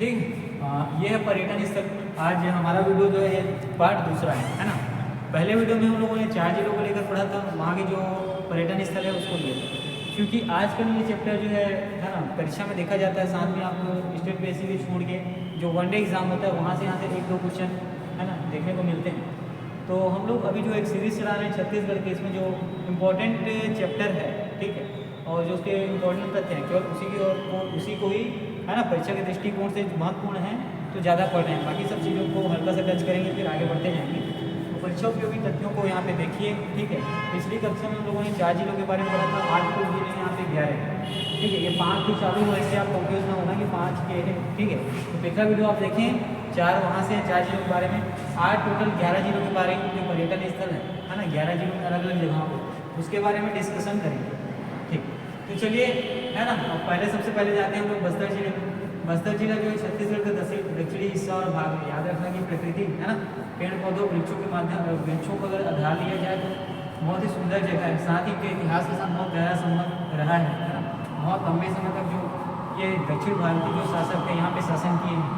ठीक। ये है पर्यटन स्थल। आज हमारा वीडियो जो है पार्ट दूसरा है ना। पहले वीडियो में हम लोगों ने 4 जिलों को लेकर पढ़ा था, वहाँ के जो पर्यटन स्थल है उसको लिए थे। क्योंकि आज का ये चैप्टर जो है ना परीक्षा में देखा जाता है, साथ में आपको स्टेट बेसिक भी छोड़ के जो वनडे एग्जाम होता है वहाँ से यहाँ से 1-2 क्वेश्चन है ना देखने को मिलते हैं। तो हम लोग अभी जो एक सीरीज चला रहे हैं छत्तीसगढ़ के, इसमें जो इम्पोर्टेंट चैप्टर है, ठीक है, और जो उसके इम्पोर्टेंट तथ्य हैं केवल उसी को ही है ना परीक्षा के दृष्टिकोण से महत्वपूर्ण है तो ज़्यादा पढ़ रहे हैं। बाकी सब चीज़ों को हल्का से टच करेंगे, फिर आगे बढ़ते जाएंगे। तो परीक्षा उपयोगी तथ्यों को यहाँ पे देखिए, ठीक है। पिछली कक्षा में हम लोगों ने 4 जिलों के बारे में पढ़ा था, 8 कुल जिले यहाँ पे 11 है, ठीक है। ये 5 तो चालू हुआ, इससे आप कंफ्यूज ना होना कि 5 के है, ठीक है। तो पिछला वीडियो आप देखें, 4 वहाँ से 4 जिलों के बारे में, 8 टोटल 11 जिलों के बारे में जो पर्यटन स्थल है ना 11 जिलों में अलग अलग जगहों पर, उसके बारे में डिस्कशन करेंगे, ठीक। तो चलिए है ना, पहले सबसे पहले जाते हैं हम लोग बस्तर जिले में। बस्तर जिला जो है छत्तीसगढ़ का दक्षिणी हिस्सा और भाग है। याद रखना कि प्रकृति है ना, पेड़ पौधों वृक्षों के माध्यम वृक्षों को अगर आधार लिया जाए तो बहुत ही सुंदर जगह है। साथ ही के इतिहास के साथ बहुत गहरा संबंध रहा है ना। बहुत लंबे समय तक जो ये दक्षिण भारतीय जो शासक थे यहाँ पे शासन किए हैं,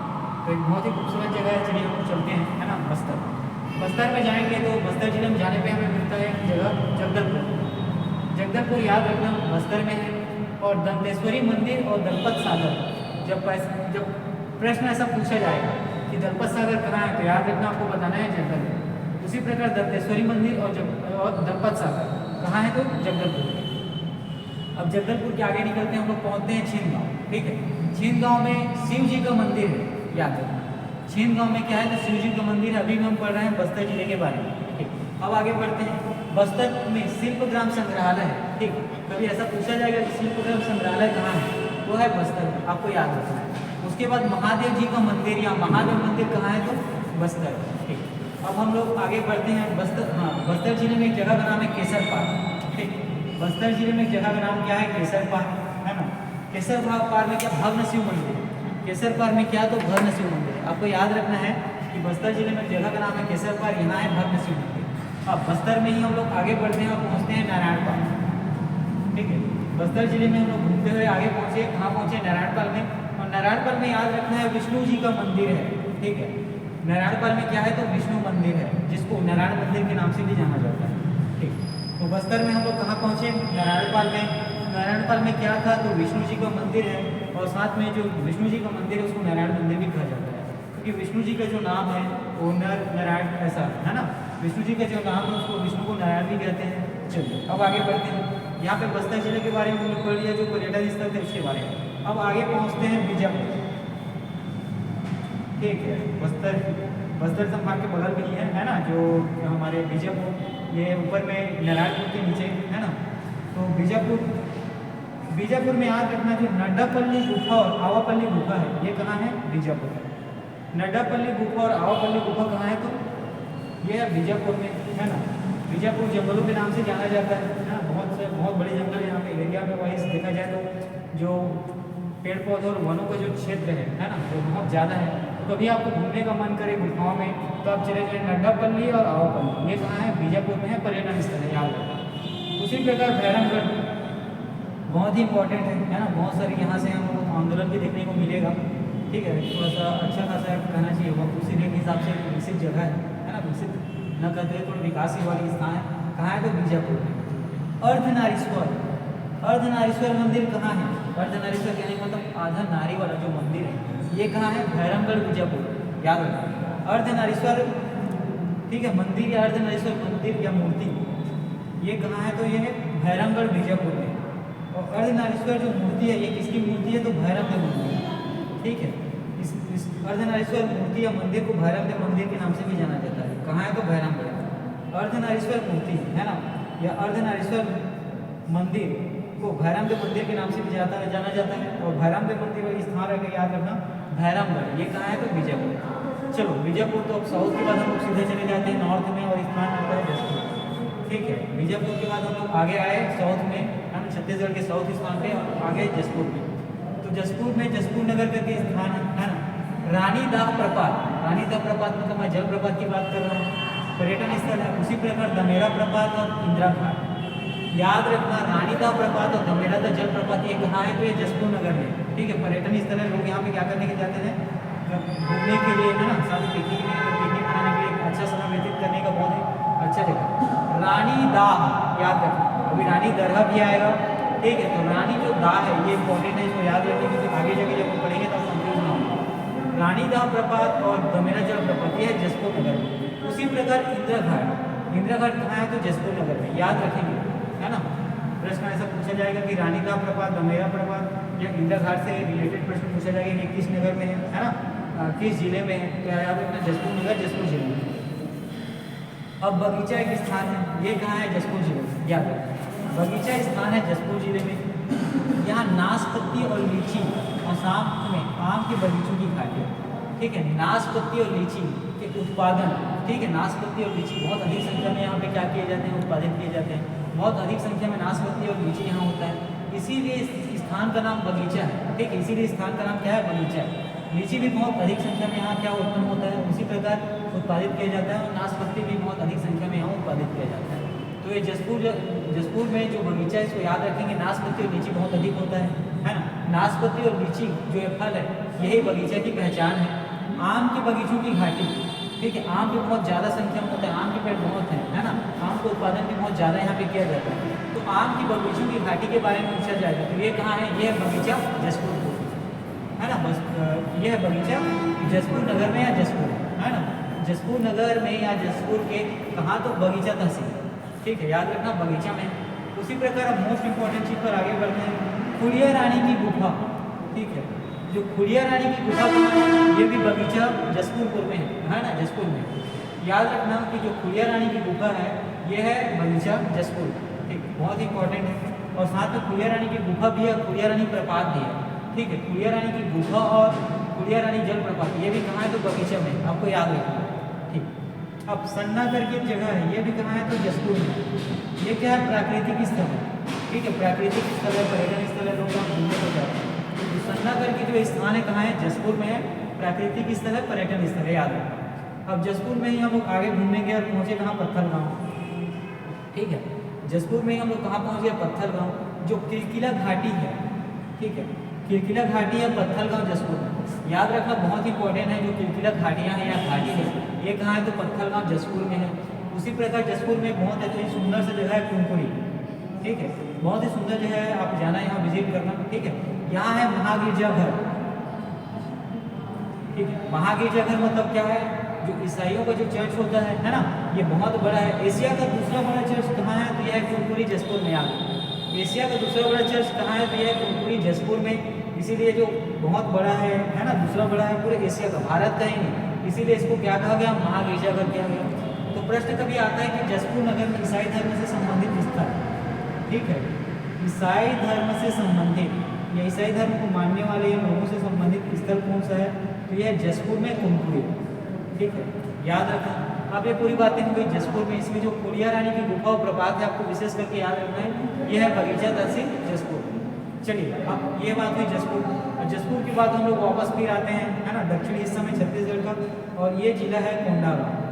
तो एक बहुत ही खूबसूरत जगह है। चलिए हम लोग चलते हैं है ना बस्तर। बस्तर में जाएंगे तो बस्तर जिले में जाने पर हमें मिलता है एक जगह जगदलपुर। जगदलपुर याद रखना बस्तर में है। और दंतेश्वरी मंदिर और दलपत सागर, जब प्रश्न ऐसा पूछा जाएगा कि दलपत सागर कहाँ है तो याद रखना आपको बताना है जगदलपुर। उसी प्रकार दंतेश्वरी मंदिर और दलपत सागर कहाँ है तो जगदलपुर। अब जगदलपुर के आगे निकलते हैं हम लोग, पहुँचते हैं छीन गाँव, ठीक है। छीन गाँव में शिव जी का मंदिर है, याद रखना। छीन गाँव में क्या है तो शिव जी का मंदिर है। अभी भी हम पढ़ रहे हैं बस्तर जिले के बारे में, ठीक। अब आगे बढ़ते हैं। बस्तर में शिल्पग्राम संग्रहालय है, ठीक। कभी ऐसा पूछा जाएगा कि शिल्पग्राम संग्रहालय कहाँ है, वो है बस्तर, आपको याद रखना है। उसके बाद महादेव जी का मंदिर या महादेव मंदिर कहाँ है तो बस्तर, ठीक। अब हम लोग आगे बढ़ते हैं बस्तर जिले में एक जगह का नाम है केसर पार्क, ठीक। बस्तर जिले में एक जगह का नाम क्या है केसर पार्क, है ना। केसर पार्क में क्या भव्य शिव मंदिर है। केसर पार्क में क्या तो भव्य शिव मंदिर है। आपको याद रखना है कि बस्तर जिले में जगह का नाम है केसर पार्क, यहाँ है भव्य शिव मंदिर। अब बस्तर में ही हम लोग आगे बढ़ते हैं और पहुँचते हैं नारायणपाल, ठीक है। बस्तर जिले में हम लोग घूमते हुए आगे पहुँचे, कहाँ पहुँचे नारायणपाल में। और नारायणपाल में याद रखना है विष्णु जी का मंदिर है, ठीक है। नारायणपाल में क्या है तो विष्णु मंदिर है, जिसको नारायण मंदिर के नाम से भी जाना जाता है, ठीक। तो बस्तर में हम लोग कहाँ पहुँचे नारायणपाल में। नारायणपाल में क्या था तो विष्णु जी का मंदिर है, और साथ में जो विष्णु जी का मंदिर है उसको नारायण मंदिर भी कहा जाता है, क्योंकि विष्णु जी का जो नाम है वो नर नारायण ऐसा है ना। विष्णु जी का जो नाम है उसको विष्णु को नारायण भी कहते हैं। चलिए अब आगे बढ़ते हैं। यहाँ पे बस्तर जिले के बारे में हमने पढ़ लिया, जो पर्यटन स्थल थे उसके बारे में। अब आगे पहुँचते हैं बीजापुर, ठीक है। बस्तर संभाग के बगल में ही है ना जो हमारे बीजापुर, ये ऊपर में नारायणपुर के नीचे है ना। तो बीजापुर में याद रखना जो नड्डापल्ली गुफा और आवापल्ली गुफा है, ये कहाँ है बीजापुर में। नड्डापल्ली गुफा और आवापल्ली गुफा कहाँ है तो ये है बीजापुर में, है ना। बीजापुर जंगलों के नाम से जाना जाता है ना। बहुत बड़े जंगल यहाँ पे एरिया में वाइज देखा जाए तो जो पेड़ पौधे और वनों का जो क्षेत्र है ना वो बहुत ज़्यादा है। तो कभी आपको घूमने का मन करे गुफाओं में तो आप चले जाए नड्डापल्ली और आवापल्ली, ये कहाँ है बीजापुर में है, पर्यटन स्थल है, याद रखना। उसी प्रकार भैरमगढ़ बहुत ही इंपॉर्टेंट है ना। बहुत सारे यहाँ से हम लोग आंदोलन भी देखने को मिलेगा, ठीक है। थोड़ा सा अच्छा खासा कहना चाहिए, बहुत उसी के हिसाब से विकसित जगह है ना। विकसित न कहते हुए थोड़ा विकास वाली स्थान है, कहाँ है तो बीजापुर में। अर्धनारीश्वर मंदिर कहाँ है। अर्धनारीश्वर कहने का मतलब आधा नारी वाला जो मंदिर है, ये कहाँ है भैरमगढ़ बीजापुर, याद रखना। अर्धनारीश्वर, ठीक है, मंदिर या अर्धनारीश्वर मंदिर या मूर्ति ये कहाँ है तो ये है भैरमगढ़ बीजापुर में। और अर्धनारीश्वर जो मूर्ति है ये किसकी मूर्ति है तो भैरमदेव मंदिर, ठीक है। इस अर्धनारीश्वर मूर्ति या मंदिर को भैरमदेव मंदिर के नाम से भी जाना जाता है, कहाँ है तो भैरमगढ़। अर्धनारीश्वर मूर्ति है ना या अर्धनारीश्वर मंदिर को भैरमदेव मंदिर के नाम से भी जाना जाता है। और भैरमदेव मंदिर वाली स्थान रह याद रखना भैरमगढ़, ये कहाँ है तो बीजापुर। चलो बीजापुर तो अब साउथ के बाद हम लोग सीधे चले जाते हैं नॉर्थ में, और स्थान आता है जसपुर, ठीक है। बीजापुर के बाद हम लोग आगे आए साउथ में, हम छत्तीसगढ़ के साउथ स्थान पे, और आगे जसपुर में। तो जसपुर में जसपुर नगर करके स्थान है ना। रानी दाह प्रपात मतलब मैं जलप्रपात की बात कर रहा हूँ, पर्यटन स्थल है। उसी प्रकार दमेरा प्रपात और इंदिरा घाट, याद रखना रानीदाह प्रपात और धमेरादा जलप्रपात ये कहाँ है, तो ये जसपुर नगर में, ठीक है। पर्यटन स्थल है, लोग यहाँ पे क्या करने के जाते हैं, घूमने के लिए, है ना, साथ ही पिकनिक मनाने के लिए, अच्छा समय व्यतीत करने का बहुत ही अच्छा जगह। रानीदाह याद रखना, अभी रानी दरहा भी आएगा, ठीक है। तो रानी जो दाह है ये इंपॉर्टेंट है, इसको याद रखिए क्योंकि आगे जाके जब हम पढ़ेंगे तब कंफ्यूज ना हो। रानीदाह प्रपात और धमेरा जल प्रपात ये है जसपुर नगर में। उसी प्रकार इंदिरा घाट, इंदिरा घाट कहाँ है, तो जसपुर नगर में, याद रखेंगे, है ना। प्रश्न ऐसा पूछा जाएगा कि रानीदाह प्रपात, धमेरा प्रपात या इंदिरा घाट से रिलेटेड प्रश्न पूछा जाएगा कि किस नगर में है ना, किस जिले में है, तो याद रखना जसपुर नगर, जसपुर जिले में। अब बगीचा एक स्थान है, ये कहाँ है, जसपुर जिले में, याद रखना बगीचा स्थान है जसपुर जिले में। यहाँ नाशपत्ती और लीची और साथ में आम के बगीचों की घाटी, ठीक है। नाशपत्ती और लीची के उत्पादन, ठीक है, नाशपत्ती और लीची बहुत अधिक संख्या में यहाँ पे क्या किए जाते हैं, उत्पादित किए जाते हैं। बहुत अधिक संख्या में नाशपत्ती और लीची यहाँ होता है, इसीलिए इस स्थान का नाम बगीचा है, ठीक है। इसीलिए स्थान का नाम क्या है, बगीचा है। लीची भी बहुत अधिक संख्या में यहाँ क्या उत्पन्न होता है, उसी प्रकार उत्पादित किया जाता है, और नाशपत्ती भी बहुत अधिक संख्या में यहाँ उत्पादित किया जाता है। तो ये जसपुर में जो बगीचा है इसको याद रखेंगे, नाशपत्ती और लीची बहुत अधिक होता है ना। नाशपत्ती और लीची जो ये फल है यही बगीचा की पहचान है। आम के बगीचों की घाटी, ठीक है, आम भी बहुत ज़्यादा संख्या में होता है, आम के पेड़ बहुत हैं, है ना, आम का उत्पादन भी बहुत ज़्यादा यहाँ पे किया जाता है। तो आम की बगीचों की घाटी के बारे में पूछा जाएगा, तो ये कहाँ है, ये है बगीचा जसपुर, है ना। बस ये है बगीचा जसपुर नगर में या जसपुर, है ना, जसपुर नगर में या जसपुर के कहाँ, तो बगीचा तहसील, ठीक है, याद रखना बगीचा में। उसी प्रकार अब मोस्ट इंपॉर्टेंट चीज़ पर आगे बढ़ते हैं, खुड़िया रानी की गुफा, ठीक है। जो खुड़िया रानी की गुफा ये भी बगीचा जसपुरपुर में है ना, जसपुर में। याद रखना कि जो खुड़िया रानी की गुफा है ये है बगीचा जसपुर, ठीक, बहुत इंपॉर्टेंट है। और साथ में खुड़िया रानी की गुफा भी है, खुड़िया रानी प्रपात भी है, ठीक है। खुड़िया रानी की गुफा और खुड़िया रानी जलप्रपात ये भी कहाँ है, तो बगीचा में, आपको याद रखना, ठीक। अब सन्ना करके एक जगह है, ये भी कहाँ है, तो जसपुर में। ये क्या है, प्राकृतिक स्थल है, ठीक है, प्राकृतिक स्थल है, पर्यटन स्थल है, लोग वहाँ घूमने को जाते हैं। तो सन्ना करके जो स्थान है कहाँ है, जसपुर में है, प्राकृतिक स्थल है, पर्यटन स्थल है, याद रखना। अब जसपुर में ही हम लोग आगे घूमने गए और पहुँचे कहाँ, पत्थल गाँव, ठीक है। जसपुर में ही हम लोग कहाँ पहुँच गए, पत्थल गाँव, जो किलकिला घाटी है, ठीक है, किलकिला घाटी है पत्थल गाँव जसपुर में। याद रखना बहुत इंपॉर्टेंट है, जो किलकिला घाटियाँ हैं या घाटी है ये कहाँ है, तो पत्थल गाँव जसपुर में है। उसी प्रकार जसपुर में बहुत अच्छी सुंदर सी जगह है कुनकुरी, ठीक है, बहुत ही सुंदर जगह है, आप जाना यहाँ विजिट करना, ठीक है। यहाँ है महागिरजाघर, ठीक है, महागिरजाघर मतलब क्या है, जो ईसाइयों का जो चर्च होता है ना, ये बहुत बड़ा है। एशिया का दूसरा बड़ा चर्च कहाँ है, तो यह है कुनकुरी जसपुर में। याद, एशिया का दूसरा बड़ा चर्च कहाँ है, तो यह है कुनकुरी जसपुर में। इसीलिए जो बहुत बड़ा है ना, दूसरा बड़ा है पूरे एशिया का, भारत का ही नहीं, इसीलिए इसको क्या कहा गया, महागिरजाघर किया गया। तो प्रश्न कभी आता है कि जसपुर नगर में ईसाई धर्म से संबंधित स्थल, ठीक है, ईसाई धर्म से संबंधित या ईसाई धर्म को मानने वाले लोगों से संबंधित स्थल कौन सा है, तो यह जसपुर में कुनकुरी, ठीक है, याद रखना। अब ये पूरी बातें हो गई जसपुर में। इसमें जो खुड़िया रानी की गुफा और प्रपात है आपको विशेष करके याद रखना है, यह है बगीचा तहसील जसपुर। चलिए अब ये बात हुई जसपुर, और जसपुर के बाद हम लोग वापस फिर आते हैं, है ना, दक्षिणी हिस्सा में छत्तीसगढ़ का, और ये जिला है कोंडागांव।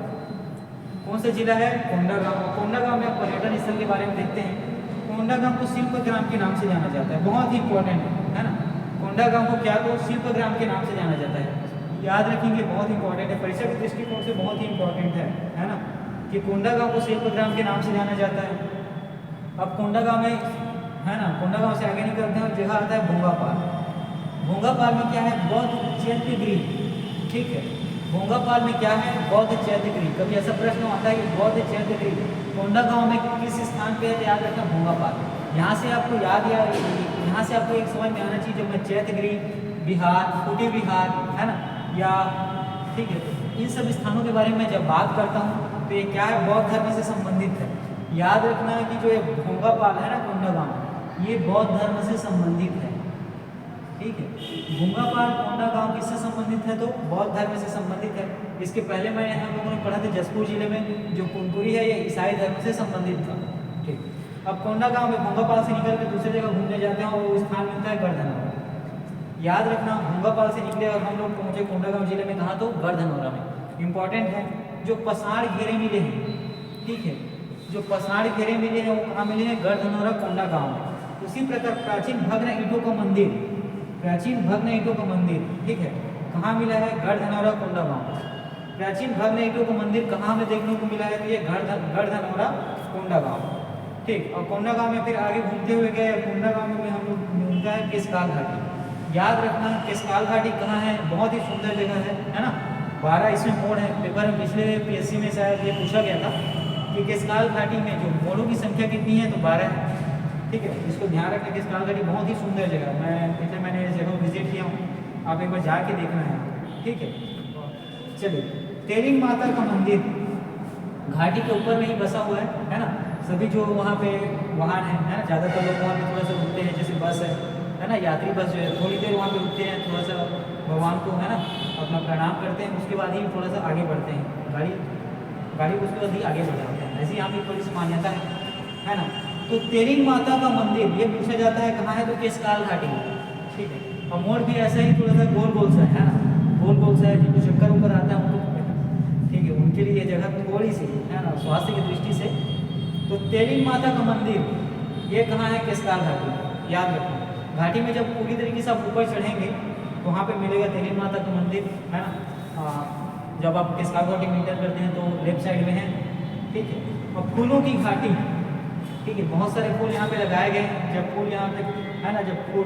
कौन सा जिला है, कोंडागांव। कोंडागांव में पर्यटन स्थल के बारे में देखते हैं। कोंडागांव को शिल्पग्राम के नाम से जाना जाता है, बहुत ही इंपॉर्टेंट है ना। कोंडागांव को क्या, तो शिल्पग्राम के नाम से जाना जाता है, याद रखेंगे, बहुत इंपॉर्टेंट है, परीक्षा के दृष्टिकोण से बहुत ही इंपॉर्टेंट है ना, कि कोंडागांव को शिल्पग्राम के नाम से जाना जाता है। अब कोंडागांव में, है ना, कोंडागांव से आगे निकलते हैं और जगह आता है भोंगापाल। भोंगापाल में क्या है, बौद्ध चैत्यगृह, ठीक है, भोंगापाल में क्या है, बौद्ध चैत्यगृह। कभी ऐसा प्रश्न आता है कि बौद्ध चैत्यगृह कोंडागांव में किस स्थान पे है, तो याद रखना भोंगापाल। यहाँ से आपको यहाँ से आपको एक समझ में आना चाहिए, जब मैं चैत्यगृह विहार, कुटी विहार, है ना, या ठीक है, इन सब स्थानों के बारे में जब बात करता हूँ तो ये क्या है, बौद्ध धर्म से संबंधित है। याद रखना कि जो ये भोंगापाल है ना, कोंडागांव, ये बौद्ध धर्म से संबंधित है, ठीक है। भोंगापाल कोंडागांव किससे संबंधित है, तो बौद्ध धर्म से संबंधित है। इसके पहले मैं हम लोगों ने पढ़ा था जसपुर जिले में जो कुनकुरी है ये ईसाई धर्म से संबंधित था, ठीक। अब कोंडागांव में भोंगापाल से निकल के दूसरी जगह घूमने जाते हैं और वो स्थान मिलता है गढ़धनौरा। याद रखना, भोंगापाल से निकले और हम लोग पहुंचे कोंडागांव जिले में, कहाँ, तो गढ़धनौरा में। इंपॉर्टेंट है, जो पसाड़ घेरे मिले हैं, ठीक है, जो पसाड़ घेरे मिले हैं वो कहाँ मिले हैं? गढ़धनौरा कोंडा गांव में। उसी प्रकार प्राचीन भग्न ईंटों का मंदिर, प्राचीन भग्न ईंटों का मंदिर, ठीक है, कहाँ मिला है? गढ़धनौरा कोंडा गांव। प्राचीन भग्न ईंटों का मंदिर कहाँ में देखने को मिला है? तो ये गढ़धनौरा कोंडा गांव, ठीक। और कोंडा गांव में फिर आगे घूमते हुए गए, कोंडा गांव में हम लोग मिलता है केसकाल घाटी। याद रखना केसकाल घाटी कहाँ है? बहुत ही सुंदर जगह है ना। 12 इसमें मोड़ है। पेपर में पिछले PSC में शायद ये पूछा गया था कि केसकाल घाटी में जो मोड़ों की संख्या कितनी है? तो 12 है, ठीक है। इसको ध्यान रखना, केसकाल घाटी बहुत ही सुंदर जगह है। मैंने इस जगह विजिट किया हूँ, आप एक बार जाके देखना है, ठीक है। चलिए, तेरिंग माता का मंदिर घाटी के ऊपर में ही बसा हुआ है ना। सभी जो वहाँ पे वाहन है ना, ज़्यादातर लोग वहाँ पे थोड़ा सा रुकते हैं, जैसे बस है ना, यात्री बस जो है थोड़ी देर वहाँ पे रुकते हैं, थोड़ा सा भगवान को है ना अपना प्रणाम करते हैं, उसके बाद ही थोड़ा सा आगे बढ़ते हैं। गाड़ी उसके बाद ही आगे बढ़ जाते हैं। ऐसी यहाँ की थोड़ी सी मान्यता है ना। तो तेरिंग माता का मंदिर ये पूछा जाता है कहाँ है? तो केसकाल घाटी में, ठीक है। और मोड़ भी ऐसा ही थोड़ा सा गोल गोल सा है ना, गोल गोल सा है। जिनको चक्कर ऊपर आता है उनको, ठीक है, उनके लिए ये जगह थोड़ी सी है ना स्वास्थ्य की दृष्टि से। तो तेरिंग माता का मंदिर ये कहाँ है? केसकाल घाटी। याद रखना, घाटी में जब पूरी तरीके से आप ऊपर चढ़ेंगे तो वहाँ पे मिलेगा तेरिंग माता का मंदिर, है ना। जब आप केसकाल घाटी में एंटर करते हैं तो लेफ्ट साइड में है, ठीक है। और फूलों की घाटी, ठीक है, बहुत सारे फूल यहाँ पे लगाए गए हैं। जब फूल यहाँ पे है ना, जब फूल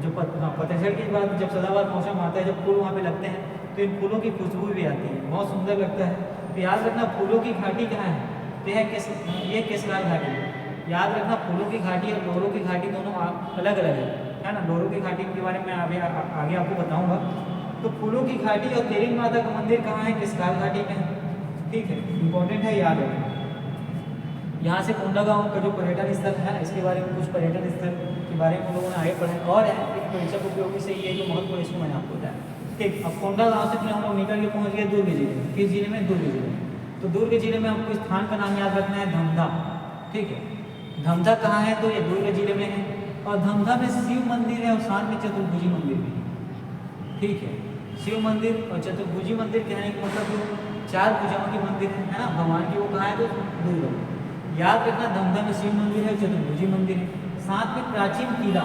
जो पतझड़ के बाद जब सदाबहार मौसम आता है, जब फूल वहाँ पे लगते हैं तो इन फूलों की खुशबू भी आती है, बहुत सुंदर लगता है। तो याद रखना फूलों की घाटी कहाँ है? तो ये केसकाल घाटी है। याद रखना फूलों की घाटी और लोरों की घाटी दोनों अलग अलग है ना। लोरों की घाटी के बारे में आगे आपको बताऊंगा। तो फूलों की घाटी और तेरिंग माता का मंदिर कहाँ है? केसकाल घाटी में, ठीक है, इंपॉर्टेंट है, याद रखना। यहाँ से कोंडा गांव का जो पर्यटन स्थल है ना, इसके बारे में कुछ पर्यटन स्थल के बारे में लोगों ने आगे पढ़ा और है, लेकिन परीक्षा उपयोगी से ये जो महत्वपूर्ण इसको मैंने आपको बताया, ठीक। अब कोंडा गाँव से फिर हम लोग निकल के पहुँच गए दुर्ग जिले में। किस जिले में? दुर्ग जिले में। तो दुर्ग जिले में आपको स्थान का नाम याद रखना है धमधा, ठीक है। धमधा कहाँ है? तो ये दुर्ग जिले में है। और धमधा में शिव मंदिर है और साथ में चतुर्भुजी मंदिर भी है, ठीक है। शिव मंदिर और चतुर्भुजी मंदिर कहने का मतलब जो 4 भुजाओं की मंदिर है ना भगवान की, वो कहाँ है? तो दुर्ग में। याद रखना धमधा में शिव मंदिर है, चतुर्भुजी मंदिर है। साथ में प्राचीन किला,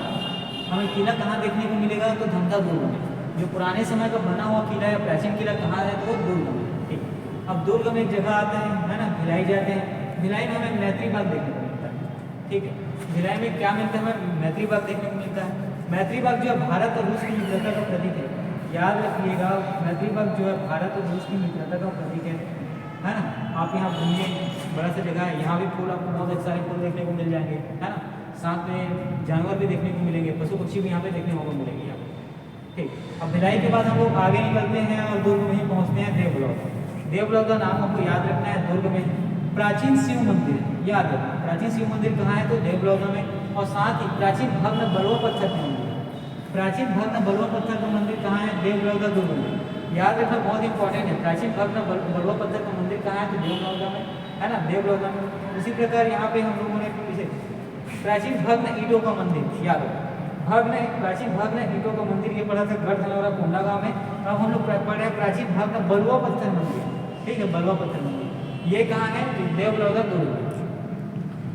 हमें किला कहाँ देखने को मिलेगा? तो धमधा दुर्ग में। जो पुराने समय का बना हुआ किला या प्राचीन किला कहाँ है? तो दुर्ग में, ठीक। अब दुर्ग में एक जगह आता है ना, भिलाई जाते हैं। भिलाई में हमें मैत्री बाग देखने को मिलता है, ठीक है। भिलाई में क्या मिलता है? हमें मैत्री बाग देखने को मिलता है। मैत्री बाग जो है भारत और रूस की मित्रता का प्रतीक है। याद रखिएगा, मैत्री बाग जो है भारत और रूस की मित्रता का प्रतीक है ना। आप यहाँ घूमिए, बड़ा सा जगह है, यहाँ भी फूल आपको बहुत सारे फूल देखने को मिल जाएंगे, है ना। साथ में जानवर भी देखने को मिलेंगे, पशु पक्षी भी यहाँ पे देखने को मिलेंगे यहाँ, ठीक। अब भिलाई के बाद हम लोग आगे निकलते हैं और दुर्ग में ही पहुँचते हैं देवब्लॉक। देवब्लॉक का नाम आपको याद रखना है, दुर्ग में प्राचीन शिव मंदिर है, याद रखना। प्राचीन शिव मंदिर कहाँ है? तो देवब्लॉक में। और साथ ही प्राचीन भग्न बलुआ पत्थर का मंदिर, प्राचीन भग्न बलुआ पत्थर का मंदिर कहाँ है? देवब्लॉक दुर्ग में। याद रखना, बहुत इंपॉर्टेंट है। प्राचीन भग्न बलुआ पत्थर का मंदिर कहाँ है? तो देवब्लॉक में, है ना, देवब्लॉक में। उसी प्रकार यहाँ पे हम लोगों ने इसे प्राचीन भग्न ईंटों का मंदिर, याद रखना, प्राचीन भग्न ईंटों का मंदिर ये पड़ा था गढ़धनौरा कोंडा गाँव में। अब हम लोग पढ़ रहे हैं प्राचीन भग्न बलुआ पत्थर मंदिर, ठीक है, बलुआ पत्थर मंदिर ये कहाँ है? देवब्लॉक दुर्ग।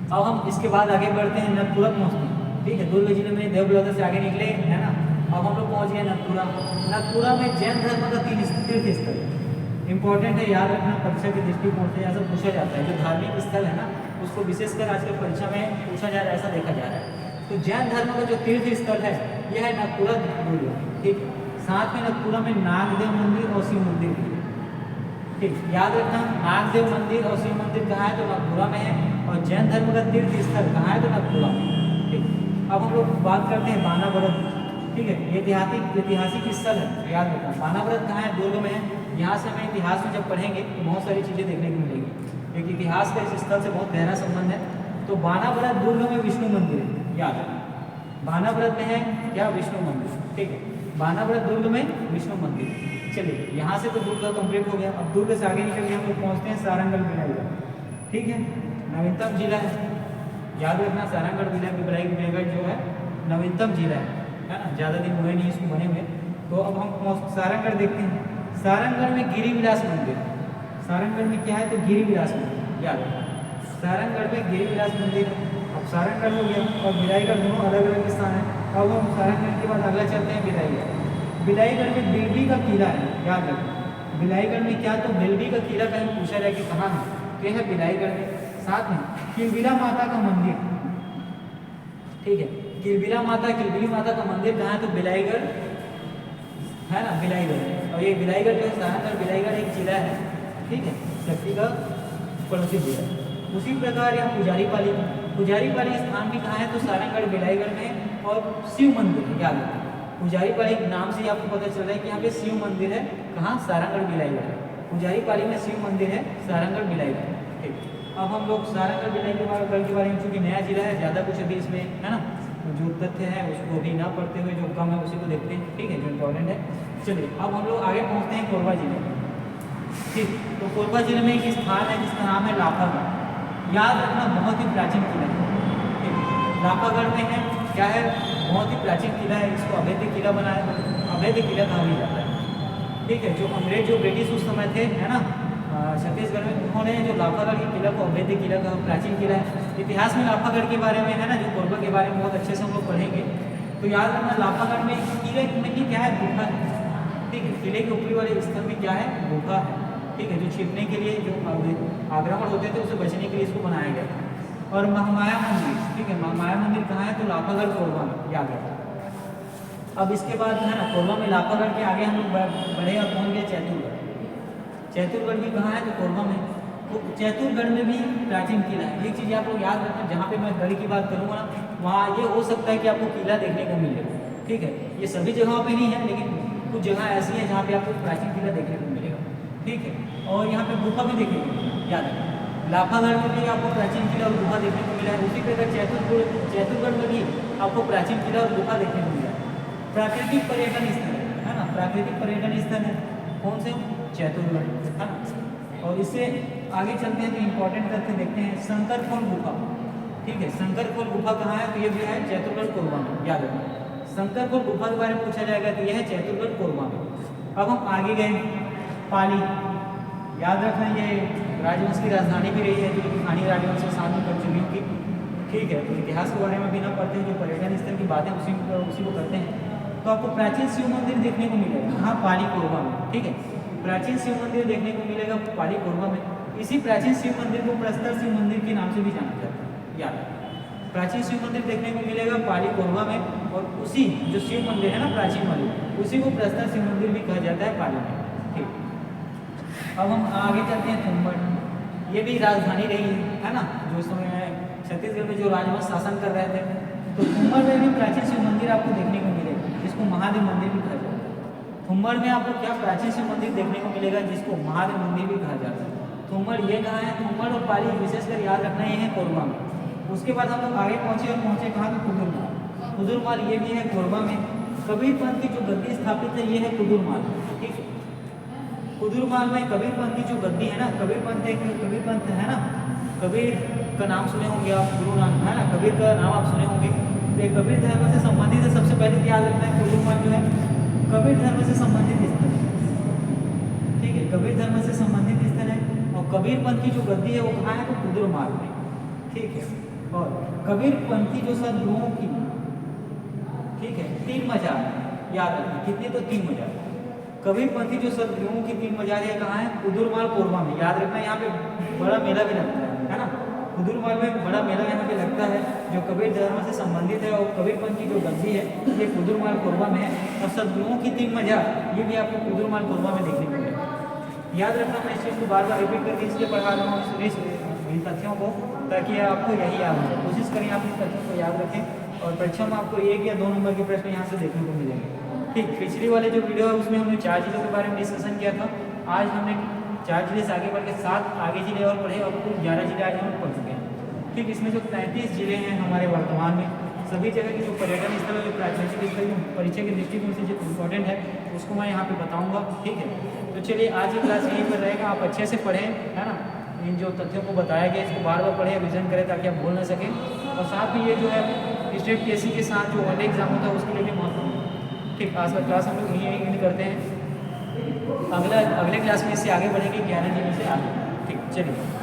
अब हम इसके बाद आगे बढ़ते हैं, नथपुरा पहुँचते हैं, ठीक है। दुर्ग जिले में देवब्लॉक से आगे निकले, है ना। अब हम लोग पहुँच गए नथपुरा। नथपुरा में जैन धर्म का तीर्थ स्थल इंपॉर्टेंट है, याद रखना। परीक्षा के दृष्टिकोण से ऐसा पूछा जाता है, जो धार्मिक स्थल है ना उसको विशेषकर आजकल परीक्षा में पूछा जा रहा है, ऐसा देखा जा रहा है। तो जैन धर्म का जो तीर्थ स्थल है यह है नथपुरा दुर्ग, ठीक। साथ में नथपुरा में नागदेव मंदिर और शिव मंदिर भी, ठीक। याद रखना, नागदेव मंदिर और शिव मंदिर कहाँ है? तो नथपुरा में है। और जैन धर्म का तीर्थ स्थल कहाँ है? तो नथपुरा में, ठीक। अब हम लोग बात करते हैं बानाव्रत, ठीक है। ऐतिहासिक स्थल है, याद रखना। बानाव्रत कहाँ है? दुर्ग में है। यहाँ से हमें इतिहास में जब पढ़ेंगे तो बहुत सारी चीज़ें देखने को मिलेगी, एक इतिहास का इस स्थल से बहुत गहरा संबंध है। तो बानाव्रत दुर्ग में विष्णु मंदिर है, याद रखना। बानाव्रत में है क्या? विष्णु मंदिर, ठीक है। बानाव्रत दुर्ग में विष्णु मंदिर। चलिए, यहाँ से तो दुर्ग कंप्लीट हो गया। अब दुर्ग से आगे निकल के हम लोग पहुँचते हैं सारंगढ़ भिलाई, ठीक है, नवीनतम जिला है, याद रखना। सारंगढ़ भिलाई जो है नवीनतम जिला है ना, ज़्यादा दिन हुए नहीं इसको बने हुए। तो अब हम सारंगढ़ देखते हैं। सारंगढ़ में गिरिविलास मंदिर, सारंगढ़ में क्या है? तो गिरिविलास मंदिर, याद रखना। सारंगगढ़ में गिरिविलास मंदिर है। अब सारंगगढ़ हो गया और भिलाईगढ़ दोनों अलग अलग स्थान है। अब हम सारंगगढ़ के बाद अगला चलते हैं भिलाईगढ़। भिलाईगढ़ में बिलबी का किला है, याद रखें। भिलाईगढ़ में क्या, तो बिलबी का किला कहीं पूछा जाए कि कहाँ है, तो यह है भिलाईगढ़ में। साथ में किलबिला माता का मंदिर, ठीक है, किलबिला माता, किलबिली माता का मंदिर कहाँ है, तो भिलाईगढ़ है ना, भिलाईगढ़। और ये भिलाईगढ़ जो है सारंगगढ़ भिलाईगढ़ एक जिला है, ठीक है, शक्ति का पड़ोसी जिला। उसी प्रकार यहाँ पुजारीपाली, पुजारीपाली स्थान भी कहाँ है, तो सारंगगढ़ भिलाईगढ़ में। और शिव मंदिर है, याद रखें, पुजारीपाली नाम से आपको पता चल रहा है कि यहाँ पे शिव मंदिर है, कहाँ, सारंगगढ़ भिलाईगढ़। पुजारीपाली में शिव मंदिर है, सारंगगढ़ भिलाईगढ़, ठीक। अब हम लोग सारंगगढ़ भिलाईगढ़ के बारे में, चूँकि नया जिला है, ज़्यादा कुछ अभी इसमें है ना, जो तथ्य है उसको भी ना पढ़ते हुए जो कम है उसी को देखते हैं, ठीक है, जो इम्पोर्टेंट है। चलिए अब हम लोग आगे पहुँचते हैं कोरबा जिले में, ठीक। तो कोरबा जिले में एक स्थान है जिसका नाम है लाफागढ़। याद रखना, बहुत ही प्राचीन किला है, ठीक। लाफागढ़ में है, क्या है, बहुत ही प्राचीन किला है। इसको अवैध किला बनाया, अवैध किला कहा भी जाता है, ठीक है। जो अंग्रेज, जो ब्रिटिश उस समय थे, है ना, छत्तीसगढ़ में, उन्होंने जो लाफागढ़ के किला को अवैध किला कहा, प्राचीन किला है। इतिहास में लाफागढ़ के बारे में है ना, जो कोरबा के बारे में बहुत अच्छे से हम लोग पढ़ेंगे। तो याद रखना, लाफागढ़ में किले में ही क्या है, गुफा है, ठीक है। किले के ऊपरी वाले स्थल में क्या है, गुफा है, ठीक है, जो छिपने के लिए, जो आक्रमण होते थे उससे बचने के लिए इसको बनाया गया था। और महामाया मंदिर, ठीक है, महामाया मंदिर कहाँ है, तो लाफागढ़ कोरबा में, याद रखना। अब इसके बाद है ना, कोरबा में लाफागढ़ के आगे हम लोग बढ़े और पहुँच गए चैतुरगढ़। चैतुरगढ़ भी कहाँ है, तो कोरबा में। तो चैतुरगढ़ में भी प्राचीन किला है। एक चीज़ आप लोग याद रखना, जहाँ पे मैं गढ़ की बात करूँगा ना, वहाँ ये हो सकता है कि आपको किला देखने को मिलेगा, ठीक है। ये सभी जगहों पे नहीं है, लेकिन कुछ जगह ऐसी है जहाँ पे आपको प्राचीन किला देखने को मिलेगा, ठीक है। और यहाँ पे गुफा भी देखने को मिलेगी, याद रखना। लाफागढ़ में भी आपको प्राचीन किला और गुफा देखने को मिला है। उसी प्रकार चैतुरगढ़ में भी आपको प्राचीन किला और गुफा देखने को मिला है। प्राकृतिक पर्यटन स्थल है ना, प्राकृतिक पर्यटन स्थल है कौन से, चैतुरगढ़, है ना। और इससे आगे चलते हैं तो इम्पोर्टेंट तथ्य देखते हैं। शंकरखोल गुफा, ठीक है, शंकरखोल गुफा कहाँ है, तो ये भी है चैतुरगढ़ कोरबा में, याद रखना। शंकरखोल गुफा के बारे में पूछा जाएगा तो यह है चैतुरगढ़ कोरबा में। अब हम आगे गए, पाली, याद रखना, ये राजवंश की राजधानी भी रही है, जो कि खानी राजवंश से साथ में कर चुकी होगी, ठीक है। तो इतिहास के बारे में भी ना पढ़ते हैं, जो पर्यटन स्थल की बातें उसी को करते हैं। तो आपको प्राचीन शिव मंदिर देखने को मिलेगा, हाँ, पाली कोरबा में, ठीक है। प्राचीन शिव मंदिर देखने को मिलेगा पाली कोरबा में। इसी प्राचीन शिव मंदिर को प्रस्तर शिव मंदिर के नाम से भी जाना जाता है, याद है। प्राचीन शिव मंदिर देखने को मिलेगा पाली कोरबा में। और उसी जो शिव मंदिर है ना, प्राचीन वाली, उसी को प्रस्तर शिव मंदिर भी कहा जाता है, पाली में, ठीक। अब हम आगे चलते हैं थुम्बड़। ये भी राजधानी रही है ना, जो समय छत्तीसगढ़ में जो राजवंश शासन कर रहे थे। तो थुम्बड़ में भी प्राचीन शिव मंदिर आपको देखने को मिलेगा, जिसको महादेव मंदिर भी कहा जाता है। थुम्बड़ में आपको क्या प्राचीन शिव मंदिर देखने को मिलेगा, जिसको महादेव मंदिर भी कहा जाता है। थुम्बड़ ये कहाँ है, थुम्बड़ और पाली विशेषकर याद रखना, ये है कोरबा में। उसके बाद हम लोग आगे पहुँचे कहाँ, तो कुदुरमाल। कुदुरमाल ये भी है कोरबा में। कबीर पंथ की जो गद्दी स्थापित है, ये है कुदुरमाल, ठीक है। कुदुरमाल में कबीर पंथ की जो गद्दी है ना, कबीर पंथ है ना, कबीर का नाम सुने होंगे आप, गुरु नाम है ना, कबीर का नाम आप सुने होंगे। तो ये कबीर धर्म से संबंधित है। सबसे पहले याद रखना है, कुदुरमाल जो है कबीर धर्म से संबंधित स्थल है, ठीक है, कबीर धर्म से संबंधित स्थल है। और कबीर पंथ की जो गद्दी है वो कहाँ है, तो कुदुरमाल में, ठीक है। और कबीर पंथी जो सदगुरुओं की, ठीक है, 3 मजार, याद रखना, कितने, तो 3 मजार। कबीर पंथी जो सदगुरुओं की 3 मजार है कहाँ है, कुदुरमाल कोरबा में, याद रखना। यहाँ पे बड़ा मेला भी लगता है ना, कुदुरमाल में बड़ा मेला यहाँ पे लगता है, जो कबीर धर्म से संबंधित है। और कबीर पंथ की जो गद्दी है ये कुदुरमाल कोरबा में है। और सदगुरुओं की 3 मजार, ये भी आपको कुदुरमाल कोरबा में देखने को मिलेगा। याद रखना, मैं इस चीज़ को बार बार रिपीट करके इसलिए पढ़ा रहा हूँ इन तथ्यों को, ताकि आपको यही याद हो। कोशिश करें आप इन तथ्यों को याद रखें, और परीक्षा में आपको 1 या 2 नंबर के प्रश्न यहाँ से देखने को मिलेंगे, ठीक। पिछली वाले जो वीडियो है उसमें हमने 4 जिलों के बारे में डिस्कशन किया था। आज हमने 4 जिले से आगे बढ़ के 7 आगे जिले और पढ़े, और कुल 11 जिले आज हम पढ़ चुके हैं, ठीक। इसमें जो 33 जिले हैं हमारे वर्तमान में, सभी जगह के जो पर्यटन स्थल, जो प्राकृतिक स्थल, परीक्षा के दृष्टिकोण से जो इम्पोर्टेंट है उसको मैं यहाँ पे बताऊँगा, ठीक है। तो चलिए आज की क्लास यहीं पर रहेगा। आप अच्छे से पढ़ें, है ना, इन जो तथ्यों को बताया गया इसको बार बार पढ़ें, रिविजन करें, ताकि आप भूल ना सकें। और साथ में ये जो है स्टेट पीएससी के साथ जो वनडे एग्जाम होता है उसके लिए भी महत्वपूर्ण, ठीक। आज का क्लास हम लोग यहीं एंड करते हैं। अगले क्लास में इससे आगे बढ़ेंगे 11 जिले से आगे, ठीक। चलिए।